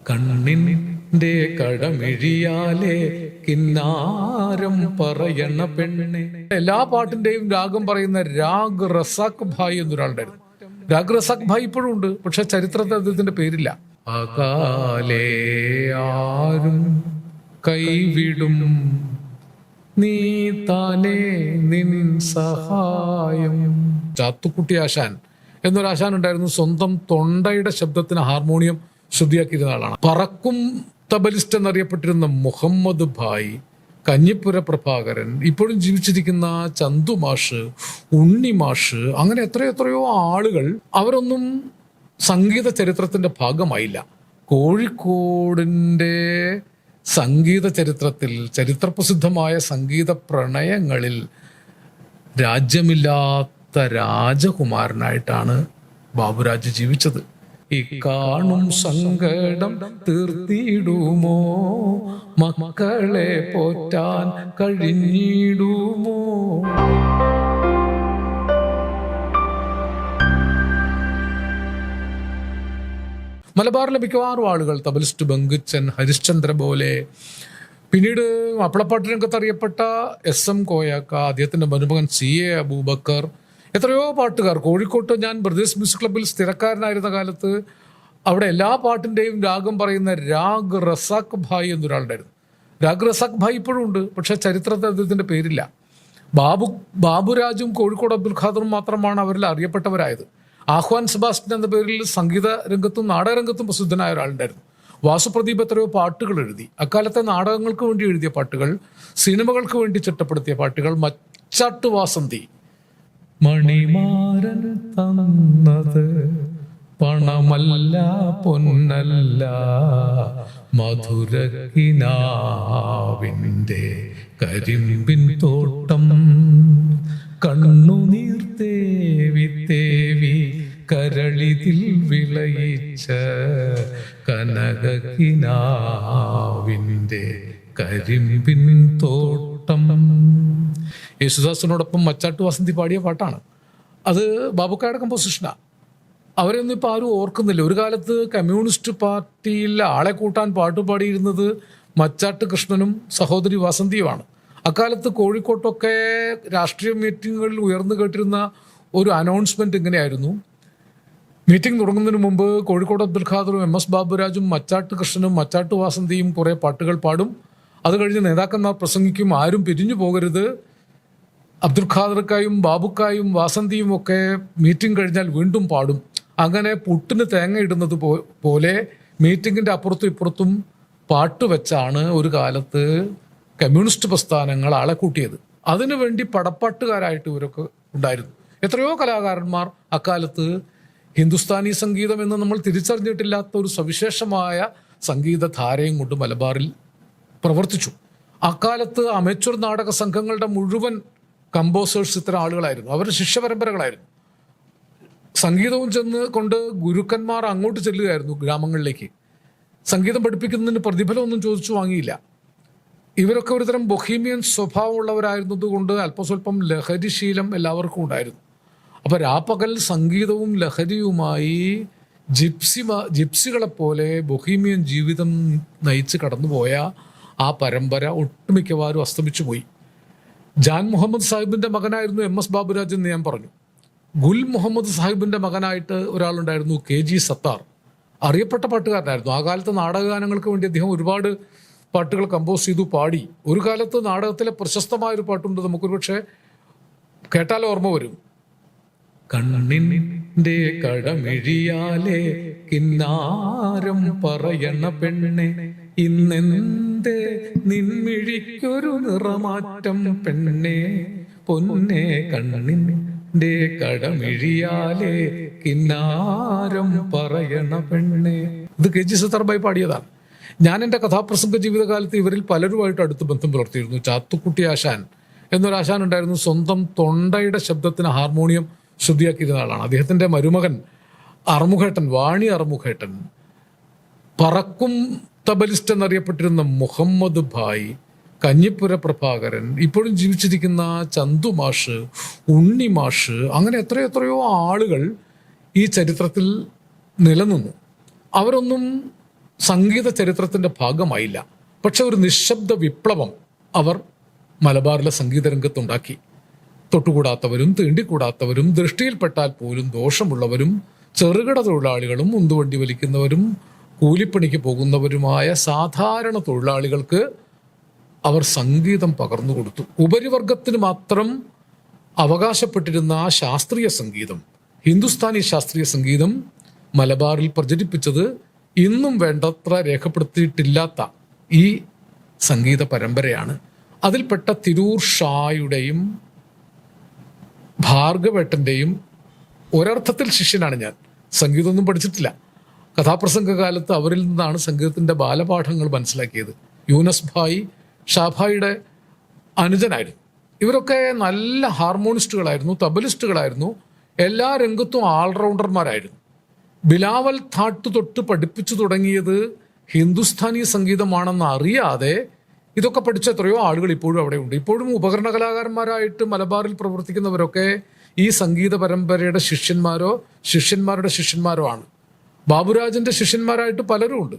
കണ്ണിന്റെ കടമിഴിയാലേ കിന്നാരം പറയണ പെണ്ണെ. എല്ലാ പാട്ടിന്റെയും രാഗം പറയുന്ന രാഗ് റസാഖ് ഭായ് എന്നൊരാളുണ്ടായിരുന്നു. രാഗ് റസാഖ് ഭായ് ഇപ്പോഴും ഉണ്ട്, പക്ഷെ ചരിത്രത്തിൽ അദ്ദേഹത്തിന്റെ പേരില്ല. അകാലേ ആരും കൈവിടും നീ താനേ നിൻ സഹായം. ചാത്തുക്കുട്ടി ആശാൻ എന്നൊരാശാൻ ഉണ്ടായിരുന്നു. സ്വന്തം തൊണ്ടയുടെ ശബ്ദത്തിന് ഹാർമോണിയം ശ്രുതിയാക്കിയിരുന്ന ആളാണ്. പറക്കും തബലിസ്റ്റ് എന്നറിയപ്പെട്ടിരുന്ന മുഹമ്മദ് ഭായ്, കഞ്ഞിപ്പുര പ്രഭാകരൻ, ഇപ്പോഴും ജീവിച്ചിരിക്കുന്ന ചന്തു മാഷ്, ഉണ്ണി മാഷ്, അങ്ങനെ എത്രയോ ആളുകൾ അവരൊന്നും സംഗീത ചരിത്രത്തിന്റെ ഭാഗമായില്ല. കോഴിക്കോടിന്റെ സംഗീത ചരിത്രത്തിൽ, ചരിത്രപ്രസിദ്ധമായ സംഗീത പ്രണയങ്ങളിൽ രാജ്യമില്ലാത്ത രാജകുമാരനായിട്ടാണ് ബാബുരാജ് ജീവിച്ചത്. ഈ കാണും സങ്കടം തീർത്തിടുമോ, മക്കളെ പോറ്റാൻ കഴിഞ്ഞിടുമോ. മലബാറിലെ മിക്കവാറും ആളുകൾ തബലിസ്റ്റ് ബംഗിച്ചൻ, ഹരിശ്ചന്ദ്ര ബോലെ, പിന്നീട് മാപ്പിളപ്പാട്ട് രംഗത്ത് അറിയപ്പെട്ട SM കോയാക്ക, അദ്ദേഹത്തിന്റെ മരുമകൻ CA അബൂബക്കർ, എത്രയോ പാട്ടുകാർ. കോഴിക്കോട്ട് ഞാൻ ബ്രദേഴ്സ് മ്യൂസിക് ക്ലബ്ബിൽ സ്ഥിരക്കാരനായിരുന്ന കാലത്ത് അവിടെ എല്ലാ പാട്ടിന്റെയും രാഗം പറയുന്ന രാഗ് റസാഖ് ഭായ് എന്നൊരാളുണ്ടായിരുന്നു. രാഗ് റസാഖ് ഭായ് ഇപ്പോഴും ഉണ്ട്, പക്ഷെ ചരിത്രത്തിൽ അദ്ദേഹത്തിന്റെ പേരില്ല. ബാബുരാജും കോഴിക്കോട് അബ്ദുൽ ഖാദറും മാത്രമാണ് അവരിൽ അറിയപ്പെട്ടവരായത്. ആഹ്വാൻ സെബാസ്റ്റ്യൻ എന്ന പേരിൽ സംഗീത രംഗത്തും നാടകരംഗത്തും പ്രസിദ്ധനായ ഒരാളുണ്ടായിരുന്നു. വാസുപ്രദീപ് എത്രയോ പാട്ടുകൾ എഴുതി. അക്കാലത്തെ നാടകങ്ങൾക്ക് വേണ്ടി എഴുതിയ പാട്ടുകൾ, സിനിമകൾക്ക് വേണ്ടി ചിട്ടപ്പെടുത്തിയ പാട്ടുകൾ. മച്ചാട്ട് വാസന്തി, മണിമാരൻ തന്നത് പണമല്ല പൊന്നല്ല, മധുരക്കിനാവിൻ്റെ കരിമ്പിൻ തോട്ടം, കണ്ണുനീർ തേവി തേവി കരളിതിൽ വിളയിച്ച കനകക്കിനാവിൻ്റെ കരിമ്പിൻ തോട്ടം. യേശുദാസിനോടൊപ്പം മച്ചാട്ട് വാസന്തി പാടിയ പാട്ടാണ്. അത് ബാബുക്കായുടെ കമ്പോസിഷനാണ്. അവരൊന്നും ഇപ്പോൾ ആരും ഓർക്കുന്നില്ല. ഒരു കാലത്ത് കമ്മ്യൂണിസ്റ്റ് പാർട്ടിയിൽ ആളെ കൂട്ടാൻ പാട്ടുപാടിയിരുന്നത് മച്ചാട്ട് കൃഷ്ണനും സഹോദരി വാസന്തിയുമാണ്. അക്കാലത്ത് കോഴിക്കോട്ടൊക്കെ രാഷ്ട്രീയ മീറ്റിങ്ങുകളിൽ ഉയർന്നു കേട്ടിരുന്ന ഒരു അനൗൺസ്മെന്റ് ഇങ്ങനെയായിരുന്നു: മീറ്റിംഗ് തുടങ്ങുന്നതിന് മുമ്പ് കോഴിക്കോട് അബ്ദുൽ ഖാദറും MS ബാബുരാജും മച്ചാട്ട് കൃഷ്ണനും മച്ചാട്ട് വാസന്തിയും കുറേ പാട്ടുകൾ പാടും. അത് കഴിഞ്ഞ് നേതാക്കന്മാർ പ്രസംഗിക്കും. ആരും പിരിഞ്ഞു പോകരുത്. അബ്ദുൽ ഖാദർക്കായും ബാബുക്കായും വാസന്തിയും ഒക്കെ മീറ്റിംഗ് കഴിഞ്ഞാൽ വീണ്ടും പാടും. അങ്ങനെ പുട്ടിന് തേങ്ങ ഇടുന്നത് പോലെ മീറ്റിങ്ങിന്റെ അപ്പുറത്തും ഇപ്പുറത്തും പാട്ട് വെച്ചാണ് ഒരു കാലത്ത് കമ്മ്യൂണിസ്റ്റ് പ്രസ്ഥാനങ്ങൾ ആളെ കൂട്ടിയത്. അതിനുവേണ്ടി പടപ്പാട്ടുകാരായിട്ട് ഇവരൊക്കെ ഉണ്ടായിരുന്നു. എത്രയോ കലാകാരന്മാർ അക്കാലത്ത് ഹിന്ദുസ്ഥാനി സംഗീതം എന്ന് നമ്മൾ തിരിച്ചറിഞ്ഞിട്ടില്ലാത്ത ഒരു സവിശേഷമായ സംഗീതധാരയും കൊണ്ട് മലബാറിൽ പ്രവർത്തിച്ചു. അക്കാലത്ത് അമേച്വർ നാടക സംഘങ്ങളുടെ മുഴുവൻ കമ്പോസേഴ്സ് ഇത്തരം ആളുകളായിരുന്നു. അവരുടെ ശിഷ്യപരമ്പരകളായിരുന്നു. സംഗീതവും ചെന്ന് കൊണ്ട് ഗുരുക്കന്മാർ അങ്ങോട്ട് ചെല്ലുകയായിരുന്നു ഗ്രാമങ്ങളിലേക്ക്. സംഗീതം പഠിപ്പിക്കുന്നതിന് പ്രതിഫലമൊന്നും ചോദിച്ചു വാങ്ങിയില്ല. ഇവരൊക്കെ ഒരുതരം ബൊഹീമിയൻ സ്വഭാവമുള്ളവരായിരുന്നത് കൊണ്ട് അല്പസ്വല്പം ലഹരിശീലം എല്ലാവർക്കും ഉണ്ടായിരുന്നു. അപ്പോൾ രാപ്പകൽ സംഗീതവും ലഹരിയുമായി ജിപ്സികളെപ്പോലെ ബൊഹീമിയൻ ജീവിതം നയിച്ച് കടന്നുപോയ ആ പരമ്പര ഒട്ടുമിക്കവാറും അസ്തമിച്ചു പോയി. ജാൻ മുഹമ്മദ് സാഹിബിന്റെ മകനായിരുന്നു MS ബാബുരാജ് എന്ന് ഞാൻ പറഞ്ഞു. ഗുൽ മുഹമ്മദ് സാഹിബിന്റെ മകനായിട്ട് ഒരാളുണ്ടായിരുന്നു, KG സത്താർ. അറിയപ്പെട്ട പാട്ടുകാരനായിരുന്നു. ആ കാലത്ത് നാടകഗാനങ്ങൾക്ക് വേണ്ടി അദ്ദേഹം ഒരുപാട് പാട്ടുകൾ കമ്പോസ് ചെയ്തു, പാടി. ഒരു കാലത്ത് നാടകത്തിലെ പ്രശസ്തമായൊരു പാട്ടുണ്ട്, നമുക്കൊരു പക്ഷേ കേട്ടാൽ ഓർമ്മ വരും: കണ്ണിന്റെ കടമിഴിയാലേ കിന്നാരം പറയണ പെണ്ണെ, ഇന്നെന്തേ നിൻമിഴിക്കൊരു നിറമാറ്റം പെണ്ണെ, പൊന്നെ കണ്ണിന്റെ കടമിഴിയാലേ കിന്നാരം പറയണ പെണ്ണെ. ഇത് KG സത്താർ ഭായ് പാടിയതാണ്. ഞാൻ എൻ്റെ കഥാപ്രസംഗ ജീവിതകാലത്ത് ഇവരിൽ പലരുമായിട്ട് അടുത്ത് ബന്ധം പുലർത്തിയിരുന്നു. ചാത്തുക്കുട്ടി ആശാൻ എന്നൊരാശാൻ ഉണ്ടായിരുന്നു. സ്വന്തം തൊണ്ടയുടെ ശബ്ദത്തിന് ഹാർമോണിയം ശ്രുതിയാക്കിയിരുന്ന ആളാണ്. അദ്ദേഹത്തിൻ്റെ മരുമകൻ അറുമുഖേട്ടൻ, വാണി അറുമുഖേട്ടൻ, പറക്കും തബലിസ്റ്റ് എന്നറിയപ്പെട്ടിരുന്ന മുഹമ്മദ് ഭായ്, കഞ്ഞിപ്പുര പ്രഭാകരൻ, ഇപ്പോഴും ജീവിച്ചിരിക്കുന്ന ചന്തു മാഷ്, ഉണ്ണി മാഷ്, അങ്ങനെ എത്രയോ ആളുകൾ ഈ ചരിത്രത്തിൽ നിലനിന്നു. അവരൊന്നും സംഗീത ചരിത്രത്തിൻ്റെ ഭാഗമായില്ല. പക്ഷെ ഒരു നിശബ്ദ വിപ്ലവം അവർ മലബാറിലെ സംഗീത രംഗത്തുണ്ടാക്കി. തൊട്ടുകൂടാത്തവരും തീണ്ടിക്കൂടാത്തവരും ദൃഷ്ടിയിൽപ്പെട്ടാൽ പോലും ദോഷമുള്ളവരും ചെറുകിട തൊഴിലാളികളും ഉന്തുവണ്ടി വലിക്കുന്നവരും കൂലിപ്പണിക്ക് പോകുന്നവരുമായ സാധാരണ തൊഴിലാളികൾക്ക് അവർ സംഗീതം പകർന്നു കൊടുത്തു. ഉപരിവർഗത്തിന് മാത്രം അവകാശപ്പെട്ടിരുന്ന ആ ശാസ്ത്രീയ സംഗീതം, ഹിന്ദുസ്ഥാനി ശാസ്ത്രീയ സംഗീതം മലബാറിൽ പ്രചരിപ്പിച്ചത് ഇന്നും വേണ്ടത്ര രേഖപ്പെടുത്തിയിട്ടില്ലാത്ത ഈ സംഗീത പരമ്പരയാണ്. അതിൽപ്പെട്ട തിരൂർ ഷായുടെയും ഭാർഗവേട്ടൻ്റെയും ഒരർത്ഥത്തിൽ ശിഷ്യനാണ് ഞാൻ. സംഗീതമൊന്നും പഠിച്ചിട്ടില്ല. കഥാപ്രസംഗ കാലത്ത് അവരിൽ നിന്നാണ് സംഗീതത്തിൻ്റെ ബാലപാഠങ്ങൾ മനസ്സിലാക്കിയത്. യൂനസ് ഭായ് ഷാഭായിയുടെ അനുജനായിരുന്നു. ഇവരൊക്കെ നല്ല ഹാർമോണിസ്റ്റുകളായിരുന്നു, തബലിസ്റ്റുകളായിരുന്നു, എല്ലാ രംഗത്തും ഓൾറൗണ്ടർമാരായിരുന്നു. ബിലാവൽ താട്ട് തൊട്ട് പഠിപ്പിച്ചു തുടങ്ങിയത് ഹിന്ദുസ്ഥാനി സംഗീതമാണെന്ന് അറിയാതെ ഇതൊക്കെ പഠിച്ച എത്രയോ ആളുകൾ ഇപ്പോഴും അവിടെ ഉണ്ട്. ഇപ്പോഴും ഉപകരണ കലാകാരന്മാരായിട്ട് മലബാറിൽ പ്രവർത്തിക്കുന്നവരൊക്കെ ഈ സംഗീത പരമ്പരയുടെ ശിഷ്യന്മാരുടെ ശിഷ്യന്മാരോ ആണ്. ബാബുരാജിൻ്റെ ശിഷ്യന്മാരായിട്ട് പലരും ഉണ്ട്.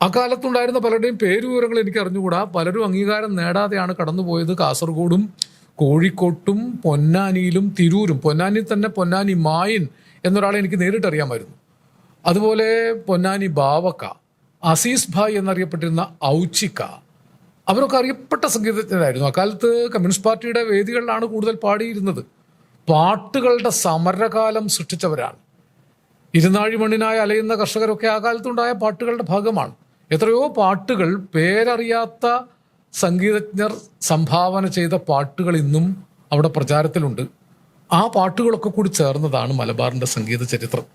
അക്കാലത്തുണ്ടായിരുന്ന പലരുടെയും പേരുവിവരങ്ങൾ എനിക്ക് അറിഞ്ഞുകൂടാ. പലരും അംഗീകാരം നേടാതെയാണ് കടന്നുപോയത്. കാസർഗോഡും കോഴിക്കോട്ടും പൊന്നാനിയിലും തിരൂരും. പൊന്നാനിയിൽ തന്നെ പൊന്നാനി മായിൻ എന്നൊരാളെ എനിക്ക് നേരിട്ട് അറിയാമായിരുന്നു. അതുപോലെ പൊന്നാനി ബാവക്ക, അസീസ് ഭായ് എന്നറിയപ്പെട്ടിരുന്ന ഔച്ചിക്ക, അവരൊക്കെ അറിയപ്പെട്ട സംഗീതജ്ഞരായിരുന്നു. അക്കാലത്ത് കമ്മ്യൂണിസ്റ്റ് പാർട്ടിയുടെ വേദികളിലാണ് കൂടുതൽ പാടിയിരുന്നത്. പാട്ടുകളുടെ സമരകാലം സൃഷ്ടിച്ചവരാണ്. ഇരുനാഴി മണ്ണിനായി അലയുന്ന കർഷകരൊക്കെ ആ കാലത്തുണ്ടായ പാട്ടുകളുടെ ഭാഗമാണ്. എത്രയോ പാട്ടുകൾ പേരറിയാത്ത സംഗീതജ്ഞർ സംഭാവന ചെയ്ത പാട്ടുകൾ ഇന്നും അവിടെ പ്രചാരത്തിലുണ്ട്. ആ പാട്ടുകളൊക്കെ കൂടി ചേർന്നതാണ് മലബാറിൻ്റെ സംഗീത ചരിത്രം.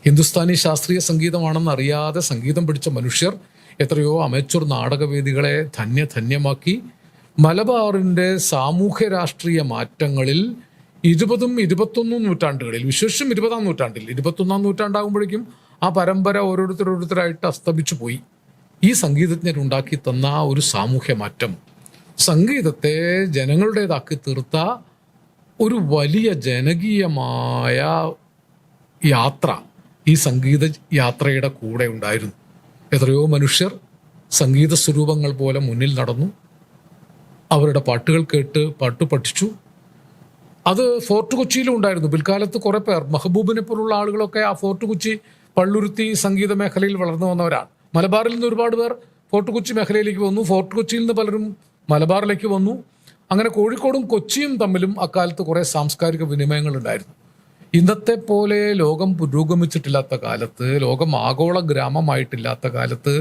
ഹിന്ദുസ്ഥാനി ശാസ്ത്രീയ സംഗീതമാണെന്ന് അറിയാതെ സംഗീതം പഠിച്ച മനുഷ്യർ എത്രയോ അമേച്ചൂർ നാടകവേദികളെ ധന്യമാക്കി. മലബാറിൻ്റെ സാമൂഹ്യ രാഷ്ട്രീയ മാറ്റങ്ങളിൽ 20ഉം 21ഉം നൂറ്റാണ്ടുകളിൽ, വിശേഷം 20ആം നൂറ്റാണ്ടിൽ, 21ആം നൂറ്റാണ്ടാകുമ്പോഴേക്കും ആ പരമ്പര ഓരോരുത്തരായിട്ട് അസ്തമിച്ചു പോയി. ഈ സംഗീതജ്ഞരുണ്ടാക്കി തന്ന ഒരു സാമൂഹ്യ മാറ്റം സംഗീതത്തെ ജനങ്ങളുടേതാക്കി തീർത്ത ഒരു വലിയ ജനകീയമായ യാത്ര ഈ സംഗീത യാത്രയുടെ കൂടെ ഉണ്ടായിരുന്നു. എത്രയോ മനുഷ്യർ സംഗീത സ്വരൂപങ്ങൾ പോലെ മുന്നിൽ നടന്നു. അവരുടെ പാട്ടുകൾ കേട്ട് പാട്ട് പഠിച്ചു. അത് ഫോർട്ട് കൊച്ചിയിലും ഉണ്ടായിരുന്നു. പിൽക്കാലത്ത് കുറേ പേർ, മെഹബൂബിനെ പോലുള്ള ആളുകളൊക്കെ ആ ഫോർട്ട് കൊച്ചി പള്ളുരുത്തി സംഗീത മേഖലയിൽ വളർന്നു വന്നവരാണ്. മലബാറിൽ നിന്ന് ഒരുപാട് പേർ ഫോർട്ട് കൊച്ചി മേഖലയിലേക്ക് വന്നു. ഫോർട്ട് കൊച്ചിയിൽ നിന്ന് പലരും മലബാറിലേക്ക് വന്നു. അങ്ങനെ കോഴിക്കോടും കൊച്ചിയും തമ്മിലും അക്കാലത്ത് കുറേ സാംസ്കാരിക വിനിമയങ്ങൾ ഉണ്ടായിരുന്നു. ഇന്നത്തെ പോലെ ലോകം പുരോഗമിച്ചിട്ടില്ലാത്ത കാലത്ത്, ലോകം ആഗോള ഗ്രാമമായിട്ടില്ലാത്ത കാലത്ത്,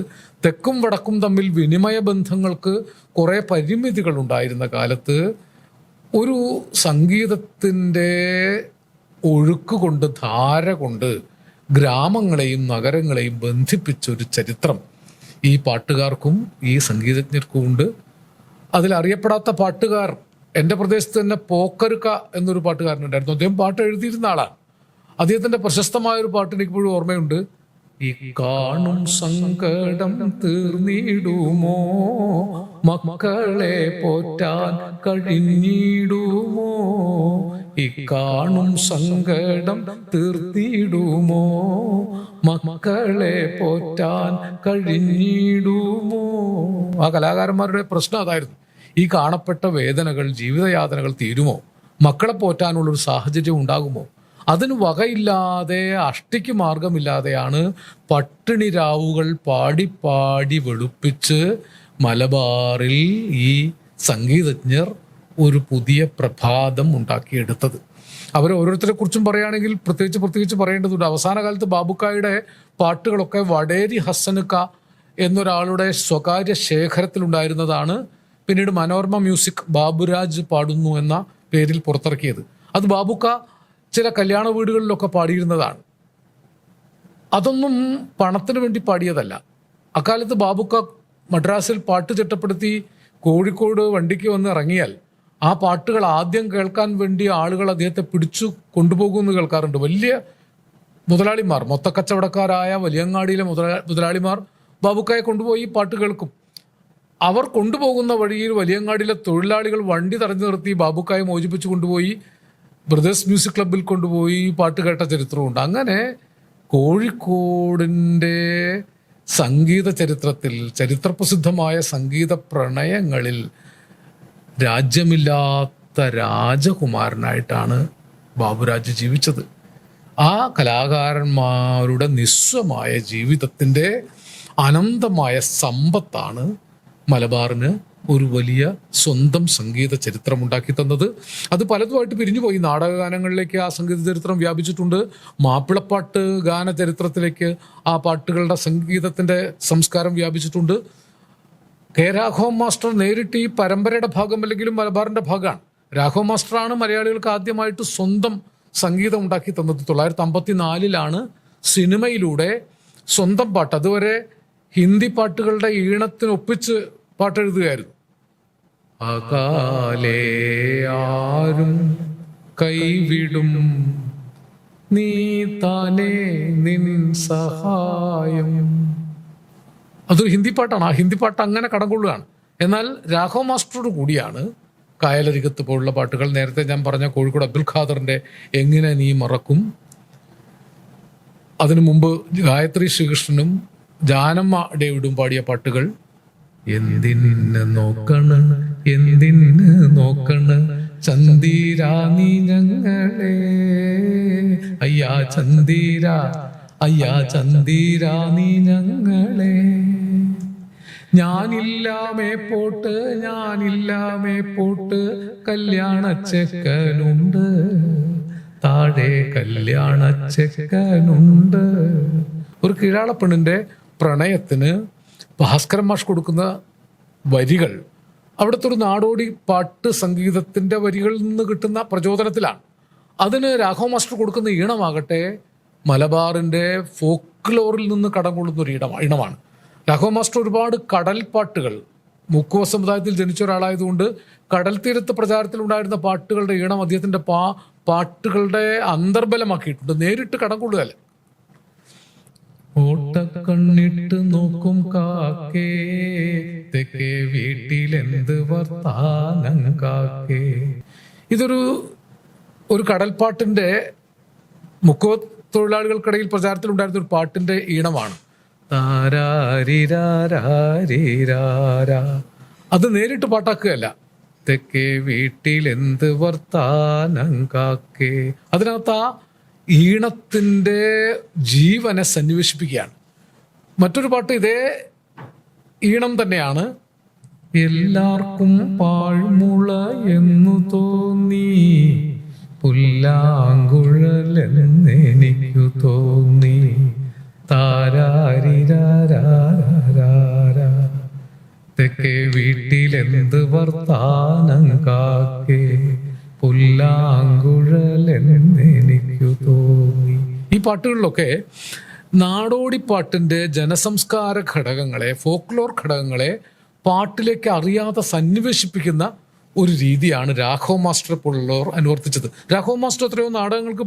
തെക്കും വടക്കും തമ്മിൽ വിനിമയ ബന്ധങ്ങൾക്ക് കുറേ പരിമിതികൾ ഉണ്ടായിരുന്ന കാലത്ത് ഒരു സംഗീതത്തിൻ്റെ ഒഴുക്ക് കൊണ്ട്, ധാര കൊണ്ട് ഗ്രാമങ്ങളെയും നഗരങ്ങളെയും ബന്ധിപ്പിച്ചൊരു ചരിത്രം ഈ പാട്ടുകാർക്കും ഈ സംഗീതജ്ഞർക്കും ഉണ്ട്. അതിലറിയപ്പെടാത്ത പാട്ടുകാർ, എൻ്റെ പ്രദേശത്ത് തന്നെ പോക്കരുക്ക എന്നൊരു പാട്ടുകാരനുണ്ടായിരുന്നു. അദ്ദേഹം പാട്ട് എഴുതിയിരുന്ന ആളാണ്. അദ്ദേഹത്തിൻ്റെ പ്രശസ്തമായൊരു പാട്ട് എനിക്കിപ്പോഴും ഓർമ്മയുണ്ട്. ഈ കാണും സങ്കടം തീർന്നിടുമോ, മക്കളെ പോറ്റാൻ കഴിഞ്ഞിടുമോ, ഈ കാണും സങ്കടം തീർത്തിടുമോ, മക്കളെ പോറ്റാൻ കഴിഞ്ഞിടുമോ. ആ കലാകാരന്മാരുടെ പ്രശ്നം അതായിരുന്നു. ഈ കാണപ്പെട്ട വേദനകൾ, ജീവിതയാതനകൾ തീരുമോ? മക്കളെ പോറ്റാനുള്ളൊരു സാഹചര്യം ഉണ്ടാകുമോ? അതിന് വകയില്ലാതെ, അഷ്ടിക്ക് മാർഗമില്ലാതെയാണ് പട്ടിണി രാവുകൾ പാടി പാടി വെളുപ്പിച്ച് മലബാറിൽ ഈ സംഗീതജ്ഞർ ഒരു പുതിയ പ്രഭാതം ഉണ്ടാക്കിയെടുത്തത്. അവർ ഓരോരുത്തരെ കുറിച്ചും പറയുകയാണെങ്കിൽ പ്രത്യേകിച്ച് പറയേണ്ടതുണ്ട്. അവസാന കാലത്ത് ബാബുക്കായുടെ പാട്ടുകളൊക്കെ വടേരി ഹസനുക്ക എന്നൊരാളുടെ സ്വകാര്യ ശേഖരത്തിലുണ്ടായിരുന്നതാണ്. പിന്നീട് മനോരമ മ്യൂസിക് ബാബുരാജ് പാടുന്നു എന്ന പേരിൽ പുറത്തിറക്കിയത്. അത് ബാബുക്ക ചില കല്യാണ വീടുകളിലൊക്കെ പാടിയിരുന്നതാണ്. അതൊന്നും പണത്തിന് വേണ്ടി പാടിയതല്ല. അക്കാലത്ത് ബാബുക്ക മദ്രാസിൽ പാട്ട് ചിട്ടപ്പെടുത്തി കോഴിക്കോട് വണ്ടിക്ക് വന്ന് ഇറങ്ങിയാൽ ആ പാട്ടുകൾ ആദ്യം കേൾക്കാൻ വേണ്ടി ആളുകൾ അദ്ദേഹത്തെ പിടിച്ചു കൊണ്ടുപോകുമെന്ന് കേൾക്കാറുണ്ട്. വലിയ മുതലാളിമാർ, മൊത്തക്കച്ചവടക്കാരായ വലിയങ്ങാടിയിലെ മുതലാളിമാർ ബാബുക്കയെ കൊണ്ടുപോയി പാട്ട് കേൾക്കും. അവർ കൊണ്ടുപോകുന്ന വഴിയിൽ വലിയങ്ങാടിയിലെ തൊഴിലാളികൾ വണ്ടി തടഞ്ഞു നിർത്തി ബാബുക്കായെ മോചിപ്പിച്ചു കൊണ്ടുപോയി ബ്രദേഴ്സ് മ്യൂസിക് ക്ലബ്ബിൽ കൊണ്ടുപോയി പാട്ട് കേട്ട ചരിത്രമുണ്ട്. അങ്ങനെ കോഴിക്കോടിൻ്റെ സംഗീത ചരിത്രത്തിൽ, ചരിത്രപ്രസിദ്ധമായ സംഗീത പ്രണയങ്ങളിൽ രാജ്യമില്ലാത്ത രാജകുമാരനായിട്ടാണ് ബാബുരാജ് ജീവിച്ചത്. ആ കലാകാരന്മാരുടെ നിസ്വമായ ജീവിതത്തിൻ്റെ അനന്തമായ സമ്പത്താണ് മലബാറിന് ഒരു വലിയ സ്വന്തം സംഗീത ചരിത്രം ഉണ്ടാക്കി തന്നത്. അത് പലതുമായിട്ട് പിരിഞ്ഞുപോയി. നാടകഗാനങ്ങളിലേക്ക് ആ സംഗീത ചരിത്രം വ്യാപിച്ചിട്ടുണ്ട്. മാപ്പിളപ്പാട്ട് ഗാന ചരിത്രത്തിലേക്ക് ആ പാട്ടുകളുടെ സംഗീതത്തിൻ്റെ സംസ്കാരം വ്യാപിച്ചിട്ടുണ്ട്. കെ രാഘവൻ മാസ്റ്റർ നേരിട്ട് ഈ പരമ്പരയുടെ ഭാഗം അല്ലെങ്കിലും മലബാറിൻ്റെ ഭാഗമാണ്. രാഘവൻ മാസ്റ്ററാണ് മലയാളികൾക്ക് ആദ്യമായിട്ട് സ്വന്തം സംഗീതം ഉണ്ടാക്കി തന്നത്. 1954 സിനിമയിലൂടെ സ്വന്തം പാട്ട്, അതുവരെ ഹിന്ദി പാട്ടുകളുടെ ഈണത്തിനൊപ്പിച്ച് പാട്ടെഴുതുകയായിരുന്നു. അകാലേ ആരും കൈവിടും നീ താനേ നിൻ സഹായം. അതൊരു ഹിന്ദി പാട്ടാണ്. ആ ഹിന്ദി പാട്ട് അങ്ങനെ കടം കൊള്ളുകയാണ്. എന്നാൽ രാഘവ മാസ്റ്ററോട് കൂടിയാണ് കായലരികത്ത് പോലുള്ള പാട്ടുകൾ, നേരത്തെ ഞാൻ പറഞ്ഞ കോഴിക്കോട് അബ്ദുൽ ഖാദറിൻ്റെ എങ്ങനെ നീ മറക്കും, അതിനു മുമ്പ് ഗായത്രി ശ്രീകൃഷ്ണനും ജാനമ്മ ഡേവിഡും പാടിയ പാട്ടുകൾ, എന്തിന് നോക്കണ എന്തിന് നോക്കണ ചന്ദീരാ നീ ഞങ്ങളെ, അയ്യാ ചന്ദീരാ അയ്യാ ചന്ദീരാ നീ ഞങ്ങളെ, ഞാനില്ലാമേ പോട്ട് കല്യാണച്ചെക്കനുണ്ട്, താഴെ കല്യാണച്ചെക്കനുണ്ട്. ഒരു കീഴാളപ്പെണ്ണിൻ്റെ പ്രണയത്തിന് ഭാസ്കരൻ മാഷ് കൊടുക്കുന്ന വരികൾ അവിടുത്തെ ഒരു നാടോടി പാട്ട് സംഗീതത്തിൻ്റെ വരികളിൽ നിന്ന് കിട്ടുന്ന പ്രചോദനത്തിലാണ്. അതിന് രാഘവ മാസ്റ്റർ കൊടുക്കുന്ന ഈണമാകട്ടെ മലബാറിൻ്റെ ഫോക്ലോറിൽ നിന്ന് കടം കൊള്ളുന്ന ഒരു ഈണമാണ്. രാഘവ മാസ്റ്റർ ഒരുപാട് കടൽ പാട്ടുകൾ, മുക്കുവ സമുദായത്തിൽ ജനിച്ച ഒരാളായതുകൊണ്ട് കടൽ തീരത്ത് പ്രചാരത്തിലുണ്ടായിരുന്ന പാട്ടുകളുടെ ഈണം അദ്ദേഹത്തിൻ്റെ പാട്ടുകളുടെ അന്തർബലമാക്കിയിട്ടുണ്ട്. നേരിട്ട് കടം കൊള്ളുകയല്ല. ഓട്ടക്കണ്ണിട്ട് നോക്കും കാക്കേ തെക്കേ വീട്ടിലെന്ത് വർത്താനം കാക്കേ. ഒരു കടൽപ്പാട്ടിൻ്റെ മുക്കുവ തൊഴിലാളികൾക്കിടയിൽ പ്രചാരത്തിലുണ്ടായിരുന്ന ഒരു പാട്ടിൻ്റെ ഈണമാണ്. അത് നേരിട്ട് പാട്ടാക്കുകയല്ല. തെക്കേ വീട്ടിലെന്ത് വർത്താനം കാക്കേ. അതിനകത്ത് ആ ഈണത്തിൻ്റെ ജീവനെ സന്നിവേശിപ്പിക്കുകയാണ്. മറ്റൊരു പാട്ട് ഇതേ ഈണം തന്നെയാണ്. എല്ലാവർക്കും പാഴ്മുള എന്നു തോന്നി പുല്ലാങ്കുഴലെന്നെനിക്കു തോന്നി, താരാരിരാരാരാരാ തെക്കേ വീട്ടിലെന്ത് വർത്താനം കാക്കേ പുല്ലാങ്കുഴലെന്നെനിക്കു തോന്നി. ഈ പാട്ടുകളിലൊക്കെ നാടോടിപ്പാട്ടിൻ്റെ ജനസംസ്കാര ഘടകങ്ങളെ, ഫോക്ലോർ ഘടകങ്ങളെ പാട്ടിലേക്ക് അറിയാതെ സന്നിവേശിപ്പിക്കുന്ന ഒരു രീതിയാണ് രാഘവ മാസ്റ്റർ പോലുള്ളവർ അനുവർത്തിച്ചത്. രാഘവ മാസ്റ്റർ എത്രയോ നാടകങ്ങൾക്ക്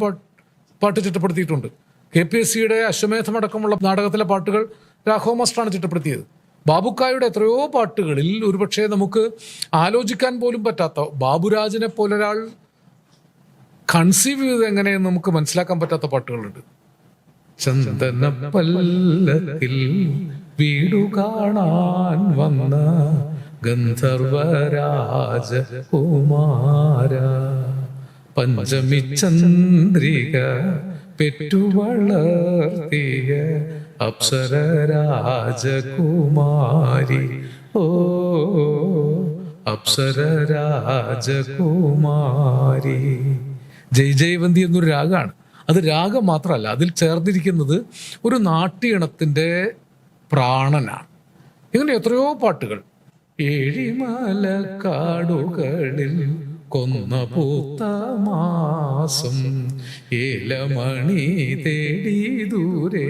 പാട്ട് ചിട്ടപ്പെടുത്തിയിട്ടുണ്ട്. KPSCയുടെ അശ്വമേധമടക്കമുള്ള നാടകത്തിലെ പാട്ടുകൾ രാഘവ മാസ്റ്ററാണ് ചിട്ടപ്പെടുത്തിയത്. ബാബുക്കായുടെ എത്രയോ പാട്ടുകളിൽ ഒരുപക്ഷെ നമുക്ക് ആലോചിക്കാൻ പോലും പറ്റാത്ത, ബാബുരാജിനെ പോലൊരാൾ കൺസീവ് ചെയ്ത് എങ്ങനെയെന്ന് നമുക്ക് മനസ്സിലാക്കാൻ പറ്റാത്ത പാട്ടുകളുണ്ട്. ചന്ദന പല്ലക്കിൽ വീടു കാണാൻ വന്ന ഗന്ധർവരാജ കുമാര, പഞ്ചമി ചന്ദ്രിക പെറ്റുവളർത്തിയ അപ്സര രാജകുമാരി, ഓ അപ്സര രാജകുമാരി. ജയ് ജയവന്തി എന്നൊരു രാഗമാണ്. അത് രാഗം മാത്രമല്ല, അതിൽ ചേർന്നിരിക്കുന്നത് ഒരു നാട്യണത്തിൻ്റെ പ്രാണനാണ്. ഇങ്ങനെ എത്രയോ പാട്ടുകൾ. ഏഴിമല കാടുകളിൽ കൊന്ന പൂത്ത മാസം, ഏലമണി തേടി ദൂരെ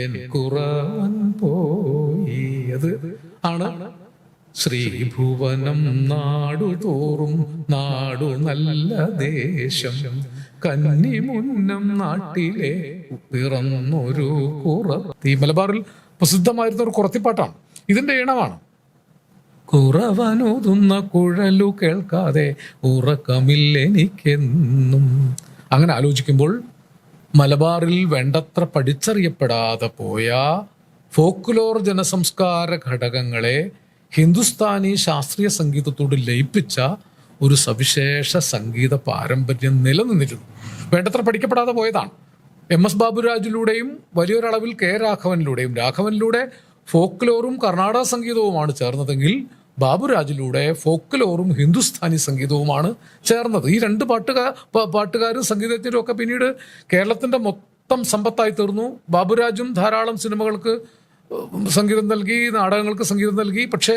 എൻ കുറവൻ പോയി. അത് ആണ് ശ്രീഭുവനം നാടുതോറും നാടു നല്ല ദേശം, കന്നിമുന്നം നാട്ടിലെ പിറന്നൊരു കുറത്തി. മലബാറിൽ പ്രസിദ്ധമായിരുന്ന ഒരു കുറത്തിപ്പാട്ടാണ്. ഇതിൻ്റെ ഈണമാണ്. കുറവനൂതുന്ന കുഴലു കേൾക്കാതെ ഉറക്കമില്ലെനിക്കെന്നും. അങ്ങനെ ആലോചിക്കുമ്പോൾ മലബാറിൽ വേണ്ടത്ര പഠിച്ചറിയപ്പെടാതെ പോയ ഫോക്ലോർ ജനസംസ്കാര ഘടകങ്ങളെ ഹിന്ദുസ്ഥാനി ശാസ്ത്രീയ സംഗീതത്തോട് ലയിപ്പിച്ച ഒരു സവിശേഷ സംഗീത പാരമ്പര്യം നിലനിന്നിരുന്നു. വേണ്ടത്ര പഠിക്കപ്പെടാതെ പോയതാണ്. MS ബാബുരാജിലൂടെയും വലിയൊരളവിൽ K രാഘവനിലൂടെയും, രാഘവനിലൂടെ ഫോക്ലോറും കർണാടക സംഗീതവുമാണ് ചേർന്നതെങ്കിൽ ബാബുരാജിലൂടെ ഫോക്ലോറും ഹിന്ദുസ്ഥാനി സംഗീതവുമാണ് ചേർന്നത്. ഈ രണ്ട് പാട്ടുകാരും സംഗീതജ്ഞരും ഒക്കെ പിന്നീട് കേരളത്തിൻ്റെ മൊത്തം സമ്പത്തായി തീർന്നു. ബാബുരാജും ധാരാളം സിനിമകൾക്ക് സംഗീതം നൽകി, നാടകങ്ങൾക്ക് സംഗീതം നൽകി. പക്ഷേ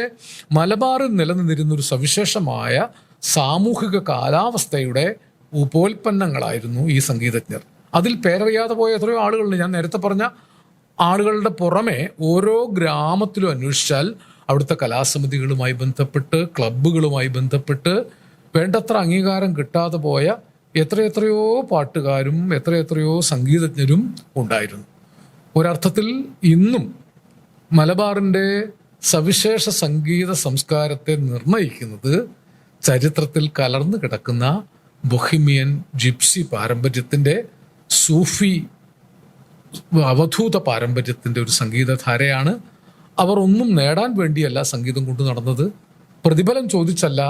മലബാറിൽ നിലനിന്നിരുന്നൊരു സവിശേഷമായ സാമൂഹിക കാലാവസ്ഥയുടെ ഉപോൽപ്പന്നങ്ങളായിരുന്നു ഈ സംഗീതജ്ഞർ. അതിൽ പേരറിയാതെ പോയ എത്രയോ ആളുകളുണ്ട്. ഞാൻ നേരത്തെ പറഞ്ഞ ആളുകളുടെ പുറമെ ഓരോ ഗ്രാമത്തിലും അന്വേഷിച്ചാൽ അവിടുത്തെ കലാസമിതികളുമായി ബന്ധപ്പെട്ട്, ക്ലബ്ബുകളുമായി ബന്ധപ്പെട്ട് വേണ്ടത്ര അംഗീകാരം കിട്ടാതെ പോയ എത്രയെത്രയോ പാട്ടുകാരും എത്രയെത്രയോ സംഗീതജ്ഞരും ഉണ്ടായിരുന്നു. ഒരർത്ഥത്തിൽ ഇന്നും മലബാറിൻ്റെ സവിശേഷ സംഗീത സംസ്കാരത്തെ നിർണയിക്കുന്നത് ചരിത്രത്തിൽ കലർന്നു കിടക്കുന്ന ബൊഹിമിയൻ ജിപ്സി പാരമ്പര്യത്തിൻ്റെ, സൂഫി അവധൂത പാരമ്പര്യത്തിൻ്റെ ഒരു സംഗീതധാരയാണ്. അവർ ഒന്നും നേടാൻ വേണ്ടിയല്ല സംഗീതം കൊണ്ട് നടന്നത്, പ്രതിഫലം ചോദിച്ചല്ല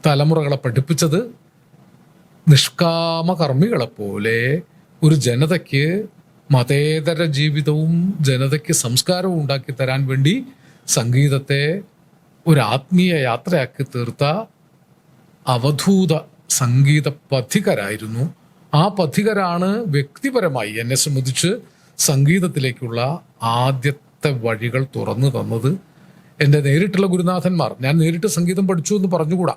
തലമുറകളെ പഠിപ്പിച്ചത്. നിഷ്കാമകർമ്മികളെപ്പോലെ ഒരു ജനതയ്ക്ക് മതേതര ജീവിതവും ജനതയ്ക്ക് സംസ്കാരവും ഉണ്ടാക്കി തരാൻ വേണ്ടി സംഗീതത്തെ ഒരു ആത്മീയ യാത്രയാക്കി തീർത്ത അവധൂത സംഗീത പഥികരായിരുന്നു. ആ പഥികരാണ് വ്യക്തിപരമായി എന്നെ സംബന്ധിച്ച് സംഗീതത്തിലേക്കുള്ള ആദ്യത്തെ വഴികൾ തുറന്നു തന്നത്. എൻ്റെ നേരിട്ടുള്ള ഗുരുനാഥന്മാർ, ഞാൻ നേരിട്ട് സംഗീതം പഠിച്ചു എന്ന് പറഞ്ഞുകൂടാ,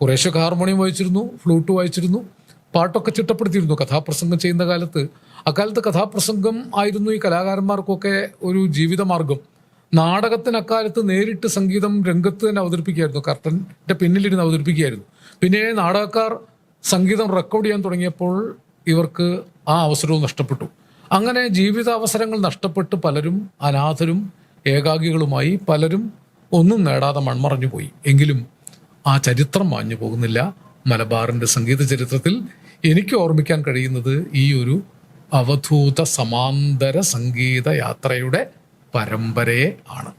കുറേശ്ശെ ഹാർമോണിയം വായിച്ചിരുന്നു, ഫ്ലൂട്ട് വായിച്ചിരുന്നു, പാട്ടൊക്കെ ചിട്ടപ്പെടുത്തിയിരുന്നു കഥാപ്രസംഗം ചെയ്യുന്ന കാലത്ത്. അക്കാലത്ത് കഥാപ്രസംഗം ആയിരുന്നു ഈ കലാകാരന്മാർക്കൊക്കെ ഒരു ജീവിതമാർഗം. നാടകത്തിന് അക്കാലത്ത് നേരിട്ട് സംഗീതം രംഗത്ത് തന്നെ അവതരിപ്പിക്കുകയായിരുന്നു, കർട്ടൻ്റെ പിന്നിലിരുന്ന് അവതരിപ്പിക്കുകയായിരുന്നു. പിന്നെ നാടകക്കാർ സംഗീതം റെക്കോർഡ് ചെയ്യാൻ തുടങ്ങിയപ്പോൾ ഇവർക്ക് ആ അവസരവും നഷ്ടപ്പെട്ടു. അങ്ങനെ ജീവിതാവസരങ്ങൾ നഷ്ടപ്പെട്ട് പലരും അനാഥരും ഏകാഗികളുമായി, പലരും ഒന്നും നേടാതെ മൺമറഞ്ഞു പോയി. എങ്കിലും ആ ചരിത്രം മാഞ്ഞു പോകുന്നില്ല. മലബാറിൻ്റെ സംഗീത ചരിത്രത്തിൽ എനിക്ക് ഓർമ്മിക്കാൻ കഴിയുന്നത് ഈ ഒരു അവധൂത സമാന്തര സംഗീത യാത്രയുടെ പരമ്പരയെ ആണ്.